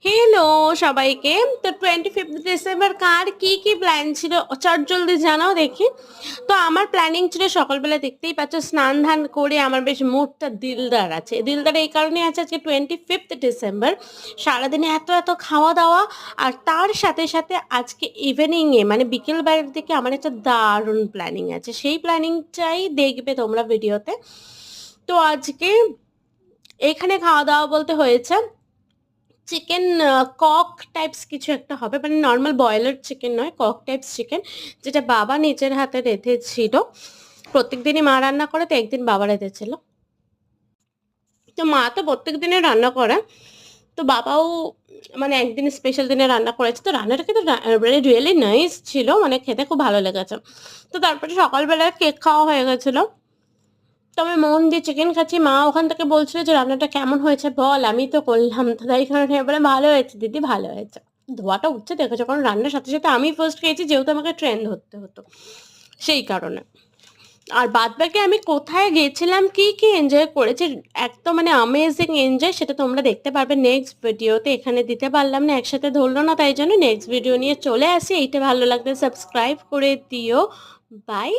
Hello সবাইকে। তো 25th December কার কি কি প্ল্যান ছিল চট জলদি জানাও দেখি। তো আমার প্ল্যানিং ছিল সকালবেলা দেখতেই পাচ্ছ স্নান ধান করে আমার বেশ মুডটা দিলদার আছে। দিলদার এই কারণে আছে আজকে 25th ডিসেম্বর, সারাদিনে এত এত খাওয়া দাওয়া। আর তার সাথে সাথে আজকে ইভিনিংয়ে মানে বিকেল বেলার দিকে আমার একটা দারুণ প্ল্যানিং আছে, সেই প্ল্যানিংটাই দেখবে তোমরা ভিডিওতে। তো আজকে এখানে খাওয়া দাওয়া বলতে হয়েছে চিকেন, কক টাইপস কিছু একটা হবে, মানে নর্মাল বয়লার চিকেন নয়, কক টাইপস চিকেন, যেটা বাবা নিজের হাতে রেঁধেছিল। প্রত্যেক দিনই মা রান্না করে, তো একদিন বাবা রেঁধেছিল। তো মা তো প্রত্যেক দিনে রান্না করে, তো বাবাও মানে একদিন স্পেশাল দিনে রান্না করেছে। তো রান্নাটা কিন্তু রিয়েলি নাইস ছিল, মানে খেতে খুব ভালো লেগেছে। তো তারপরে সকালবেলা কেক খাওয়া হয়ে গেছিলো। তো আমি মন দিয়ে চিকেন খাচ্ছি, মা ওখান থেকে বলছিল যে রান্নাটা কেমন হয়েছে বল, আমি তো করলাম। তো তাই কারণে বলে ভালো হয়েছে দিদি, ভালো হয়েছে। ধোয়াটা উঠছে দেখেছো, কারণ রান্নার সাথে সাথে আমি ফার্স্ট খেয়েছি, যেহেতু আমাকে ট্রেন ধরতে হতো সেই কারণে। আর বাদ বাকি আমি কোথায় গেছিলাম, কি কি এনজয় করেছি, একদম মানে অ্যামেজিং এনজয়, সেটা তোমরা দেখতে পারবে নেক্সট ভিডিওতে। এখানে দিতে পারলাম না, একসাথে ধরলো না, তাই জন্য নেক্সট ভিডিও নিয়ে চলে আসি। এইটা ভালো লাগলে সাবস্ক্রাইব করে দিও। বাই।